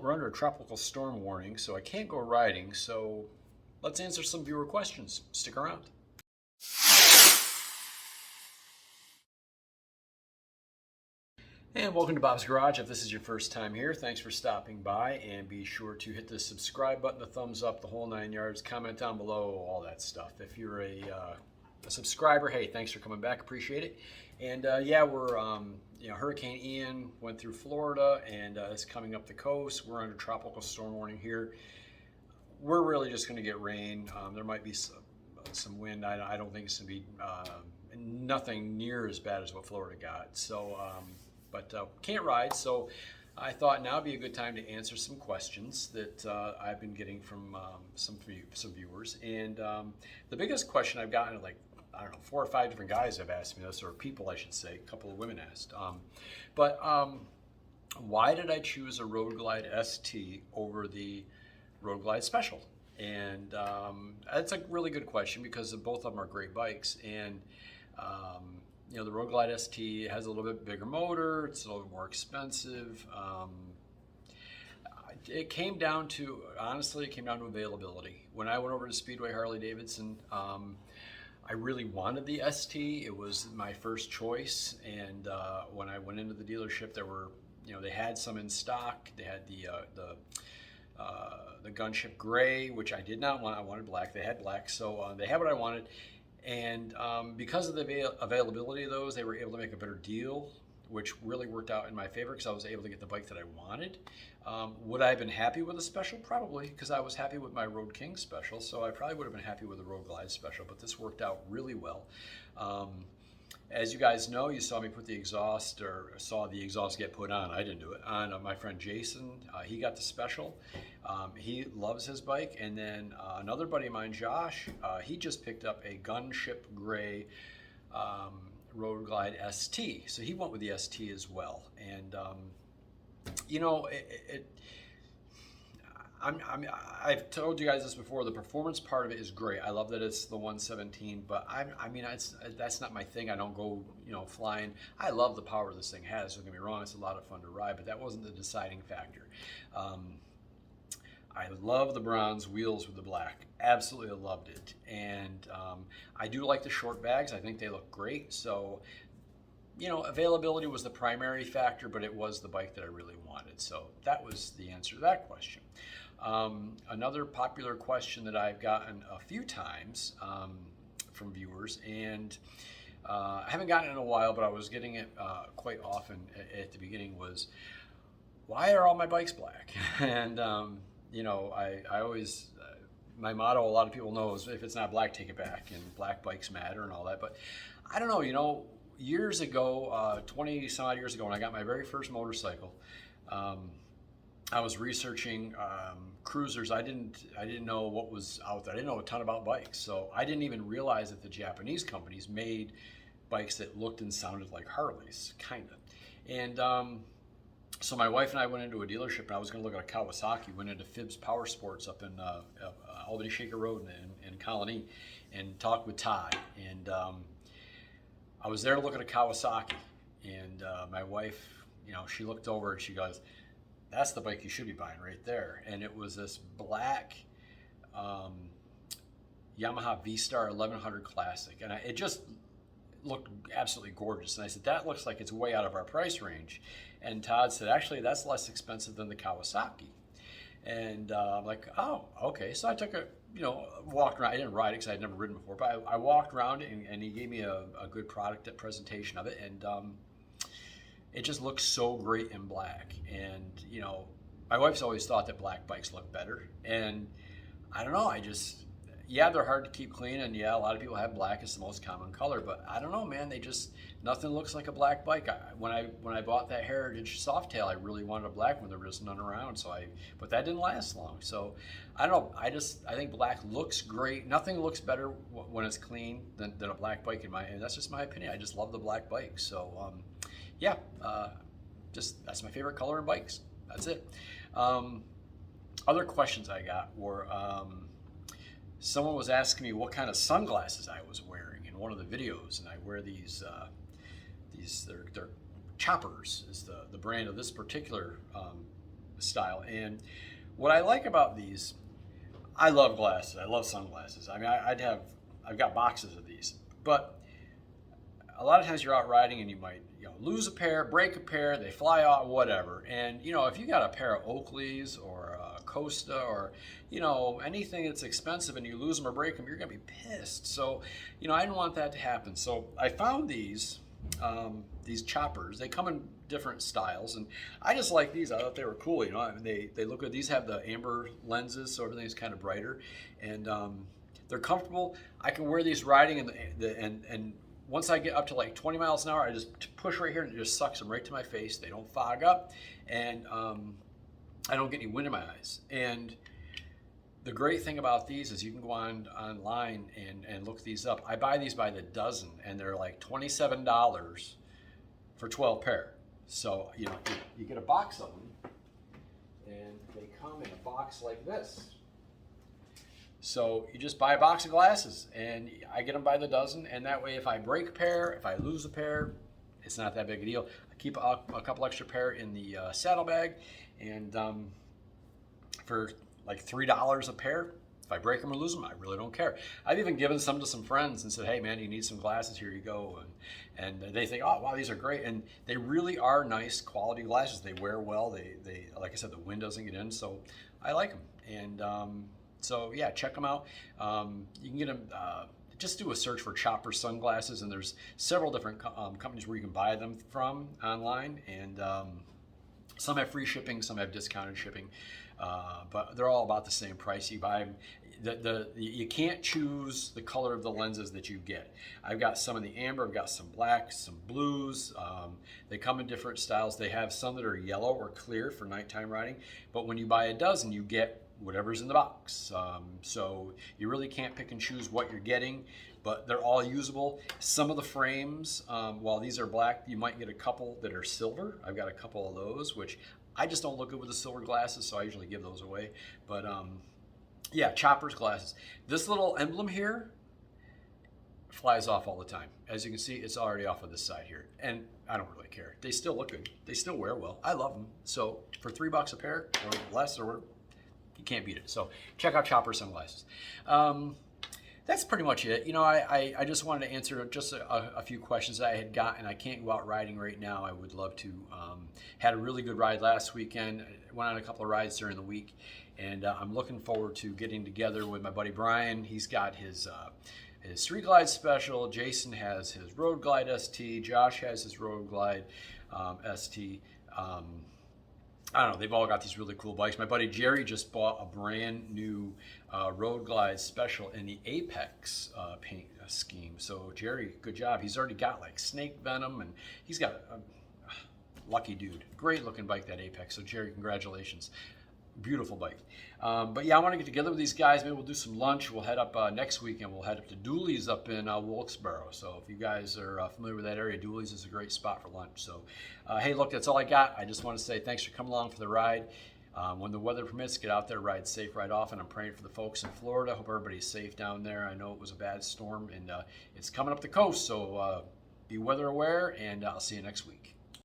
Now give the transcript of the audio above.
we're under a tropical storm warning, so I can't go riding, so let's answer some viewer questions. Stick around. And welcome to Bob's Garage. If this is your first time here, thanks for stopping by, and be sure to hit the subscribe button, the thumbs up, the whole 9 yards, comment down below, all that stuff. If you're a subscriber, hey, thanks for coming back, appreciate it. And yeah, we're Hurricane Ian went through Florida and it's coming up the coast. We're under tropical storm warning here. We're really just going to get rain. There might be some wind. I don't think it's going to be nothing near as bad as what Florida got. So, but can't ride. So I thought now would be a good time to answer some questions that I've been getting from some viewers. And the biggest question I've gotten, like, I don't know, 4 or 5 different guys have asked me this, or people I should say, a couple of women asked. Why did I choose a Road Glide ST over the Road Glide Special? And that's a really good question because both of them are great bikes. And the Road Glide ST has a little bit bigger motor, it's a little bit more expensive. It came down to, honestly, availability. When I went over to Speedway Harley Davidson, I really wanted the ST. It was my first choice, and when I went into the dealership, there were, they had some in stock. They had the gunship gray, which I did not want. I wanted black. They had black, so they had what I wanted. And because of the availability of those, they were able to make a better deal, which really worked out in my favor because I was able to get the bike that I wanted. Would I have been happy with a special? Probably, because I was happy with my Road King special, so I probably would have been happy with the Road Glide special, but this worked out really well. As you guys know, you saw me put the exhaust, or saw the exhaust get put on. I didn't do it. On my friend Jason, he got the special. He loves his bike. And then another buddy of mine, Josh, he just picked up a gunship gray Road Glide ST. So he went with the ST as well. And I've told you guys this before. The performance part of it is great. I love that it's the 117, but that's not my thing. I don't go, flying. I love the power this thing has. Don't get me wrong; it's a lot of fun to ride, but that wasn't the deciding factor. I love the bronze wheels with the black. Absolutely loved it, and I do like the short bags. I think they look great. So, availability was the primary factor, but it was the bike that I really wanted. So that was the answer to that question. Another popular question that I've gotten a few times from viewers, and I haven't gotten it in a while, but I was getting it quite often at the beginning, was, why are all my bikes black? And, I always, my motto, a lot of people know, is if it's not black, take it back, and black bikes matter and all that. But I don't know, years ago, 20 some odd years ago, when I got my very first motorcycle, I was researching cruisers. I didn't know what was out there. I didn't know a ton about bikes, so I didn't even realize that the Japanese companies made bikes that looked and sounded like Harleys, kind of. And so my wife and I went into a dealership, and I was going to look at a Kawasaki. Went into Phibbs Power Sports up in Albany Shaker Road in Colony, and talked with Todd. And I was there to look at a Kawasaki, and my wife, she looked over and she goes, "That's the bike you should be buying right there." And it was this black Yamaha V-Star 1100 Classic. And it just looked absolutely gorgeous. And I said, that looks like it's way out of our price range. And Todd said, actually, that's less expensive than the Kawasaki. And I'm like, oh, okay. So I took walked around. I didn't ride it because I had never ridden before, but I walked around it, and he gave me a good product presentation of it. And it just looks so great in black. And, my wife's always thought that black bikes look better. And I don't know, yeah, they're hard to keep clean. And yeah, a lot of people have black as the most common color, but I don't know, man, nothing looks like a black bike. When I bought that Heritage Softail, I really wanted a black one. There was none around. But that didn't last long. So I don't know. I think black looks great. Nothing looks better when it's clean than a black bike and that's just my opinion. I just love the black bike. So, yeah, that's my favorite color in bikes. That's it. Other questions I got were, someone was asking me what kind of sunglasses I was wearing in one of the videos, and I wear these they're Choppers is the brand of this particular style. And what I like about these, I love glasses. I love sunglasses. I mean, I've got boxes of these, but a lot of times you're out riding and you might, lose a pair, break a pair, they fly out, whatever. And, if you got a pair of Oakleys or a Costa or, anything that's expensive and you lose them or break them, you're going to be pissed. So, I didn't want that to happen. So I found these choppers. They come in different styles, and I just like these. I thought they were cool. I mean, they look good. These have the amber lenses, so everything's kind of brighter, and they're comfortable. I can wear these riding, and once I get up to like 20 miles an hour, I just push right here and it just sucks them right to my face. They don't fog up, and I don't get any wind in my eyes. And the great thing about these is you can go online and look these up. I buy these by the dozen, and they're like $27 for 12 pair. So you get a box of them, and they come in a box like this. So you just buy a box of glasses, and I get them by the dozen, and that way if I break a pair, if I lose a pair, it's not that big a deal. I keep a couple extra pair in the saddlebag, and for like $3 a pair, if I break them or lose them, I really don't care. I've even given some to some friends and said, hey man, you need some glasses, here you go. And they think, oh wow, these are great. And they really are nice quality glasses. They wear well. They like I said, the wind doesn't get in, so I like them. And so yeah, check them out. You can get them, just do a search for Chopper sunglasses, and there's several different companies where you can buy them from online. And some have free shipping, some have discounted shipping, but they're all about the same price. You buy them. You can't choose the color of the lenses that you get. I've got some in the amber, I've got some blacks, some blues. They come in different styles. They have some that are yellow or clear for nighttime riding, but when you buy a dozen, you get whatever's in the box. So you really can't pick and choose what you're getting, but they're all usable. Some of the frames, while these are black, you might get a couple that are silver. I've got a couple of those, which I just don't look good with the silver glasses, so I usually give those away. But yeah, Chopper's glasses. This little emblem here flies off all the time. As you can see, it's already off of this side here, and I don't really care. They still look good. They still wear well. I love them. So for $3 a pair or less, or you can't beat it. So check out Chopper sunglasses. That's pretty much it. I just wanted to answer just a few questions that I had gotten. I can't go out riding right now. I would love to. Had a really good ride last weekend. Went on a couple of rides during the week, and I'm looking forward to getting together with my buddy Brian. He's got his Street Glide Special. Jason has his Road Glide ST. Josh has his Road Glide ST. I don't know, they've all got these really cool bikes. My buddy Jerry just bought a brand new Road Glide Special in the Apex paint scheme. So Jerry, good job. He's already got like snake venom, and he's got a lucky dude. Great looking bike, that Apex. So Jerry, congratulations. Beautiful bike. But yeah, I want to get together with these guys. Maybe we'll do some lunch. We'll head up next weekend. We'll head up to Dooley's up in Wilkesboro. So if you guys are familiar with that area, Dooley's is a great spot for lunch. So hey, look, that's all I got. I just want to say thanks for coming along for the ride. When the weather permits, get out there, ride safe, ride often. I'm praying for the folks in Florida. Hope everybody's safe down there. I know it was a bad storm, and it's coming up the coast. So be weather aware, and I'll see you next week.